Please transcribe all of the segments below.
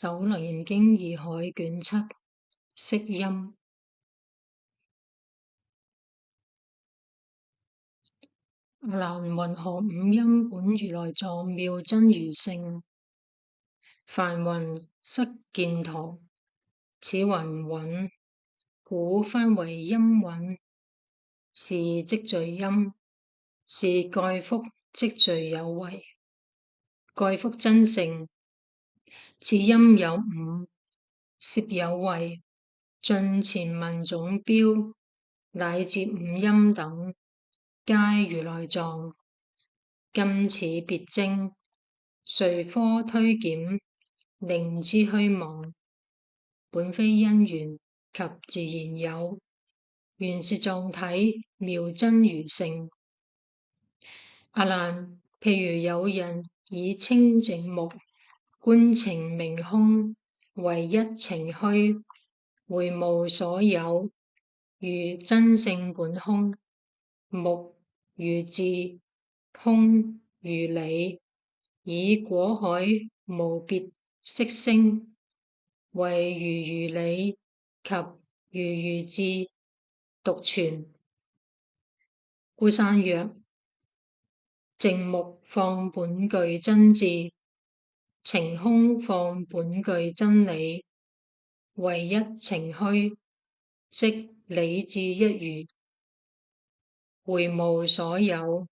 首楞嚴經義海卷七釋音。阿難，云何五音本如來藏妙真如性？梵云失犍陀，此云蘊，故翻為音蘊，是積聚音，是蓋覆積聚有為，蓋覆真性。此音有五，攝有為，盡前文總標，乃至五音等，皆如來藏。今此別徵，遂科推檢，令知虛妄，本非因緣及自然有，原是藏體妙真如性。阿難，譬如有人以清淨目觀情明空，唯一情虛，回無所有，如真性本空，目如智，空如理，以果海無別色聲，唯如理及如智獨存。故散曰：淨目放本具真智，情空放本具真理，唯一情虛，即理智一如，回無所有，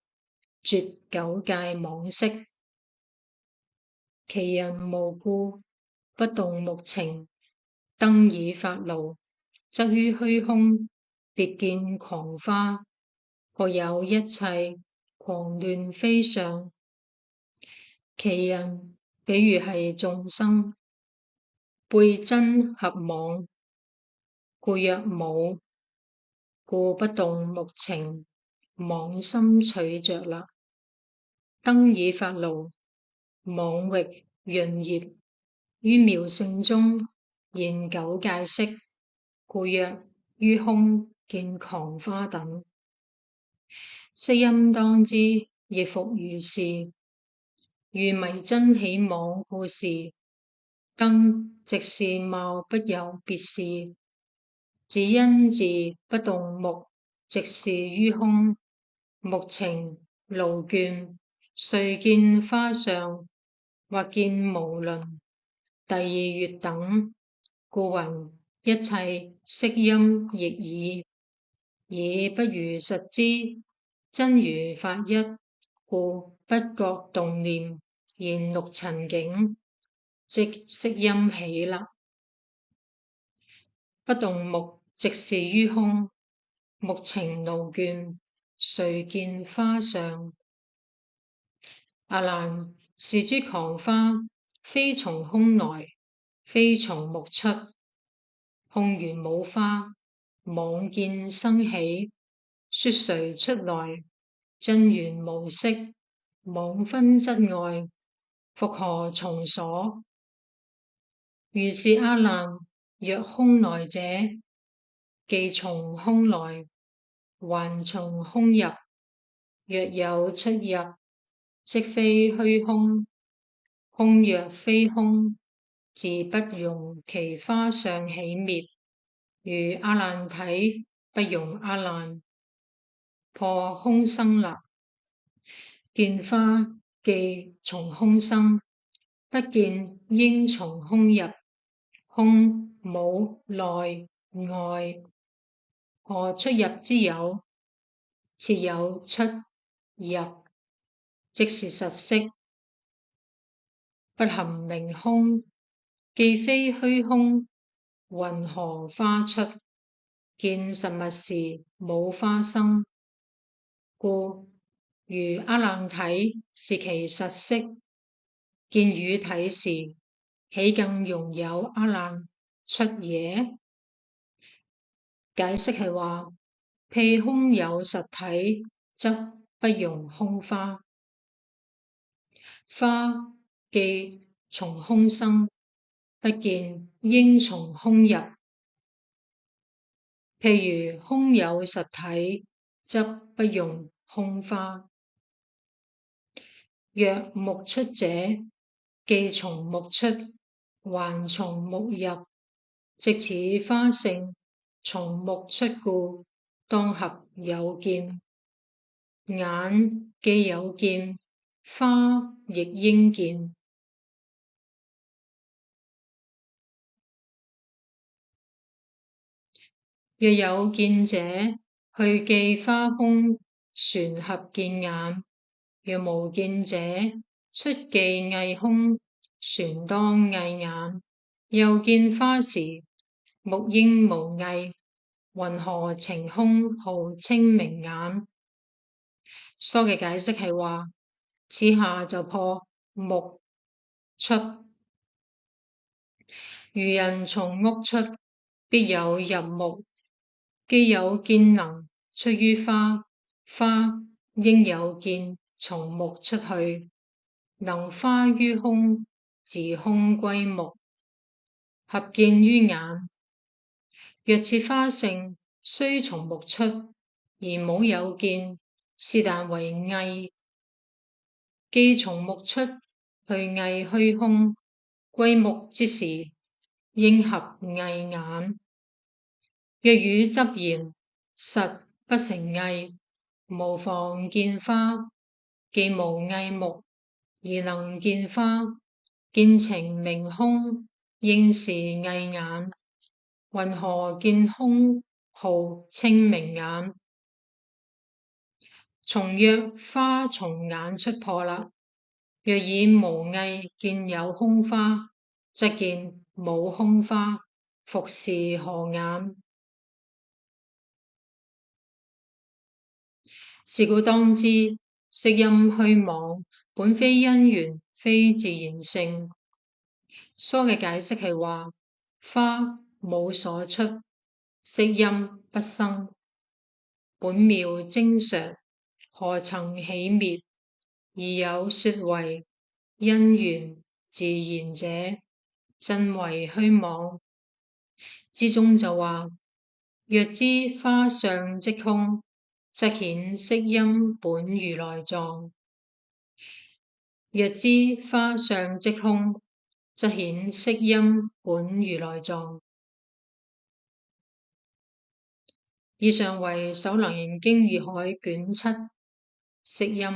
絕九界妄識。其人無故，不動目情，燈已發露，則於虛空別見誑花，覺有一切狂亂非相。其人比如係眾生，背真合妄，故曰無，故不動目情，妄心取着勒。燈已發露，妄域潤業，於妙性中現九界色，故曰於空見誑花等。釋音當知，亦復如是。如迷真起妄故事，燈即是貌不有別事，只因自不動目，即是於空，目情勞倦，遂見花相，或見無輪、第二月等，故云一切色音亦爾，不如實知，真如法一，故不覺動念，現六塵境，即色音起勒。不動目即是於空，目情勞倦，遂見花相。阿難，是諸誑花，非從空來，非從目出。空如冇花，妄見生起，說誰出來？真如無色，妄分質愛，復何從所？如是阿難，若空來者，既從空來，還從空入。若有出入，即非虛空。空若非空，自不容其花相起滅。如阿難體，不容阿難破空生立。見花既從空生，不見應從空入。空無內外，何出入之有？設有出入，即是實色，不含名空。既非虛空，云何花出？見實物時，冇花生。故如阿難體是其實色，見語體時，豈更容有阿難出耶？解釋係話，譬空有實體，則不容空花。花既從空生，不見應從空入。譬如空有實體，則不容空花。若目出者，既從目出，還從木入，即此花性從木出故，當合有見。眼既有見，花亦應見。若有見者，去記花空，旋合見眼；若無見者，出記翳空，旋當翳眼。又見花時，目應無翳，云何澄空號清明眼？疏嘅解釋係話，此下就破木出，如人從屋出，必有入目。既有見能出於花，花應有見從木出去，能花於空，自空歸木，合見於眼。若此花性雖從木出，而冇有見，是但為翳，既從木出，去翳虛空，歸木之時，應合翳眼。若與執言，實不成翳，無妨見花，既無翳木，而能見花，見澄明空，應是翳眼。云何見空號清明眼？從曰花從眼出破啦。若以無翳見有空花，則見冇空花，復是何眼？是故當知，色陰虛妄，本非因緣，非自然性。疏嘅解釋係話，花冇所出，色陰不生，本妙精常，何曾起滅？而有說為因緣自然者，真為虛妄。之中就話，若知花相即空，則顯色陰本如來藏；若知花相即空，則顯色陰本如來藏。以上為《首楞嚴經義海卷七釋音》。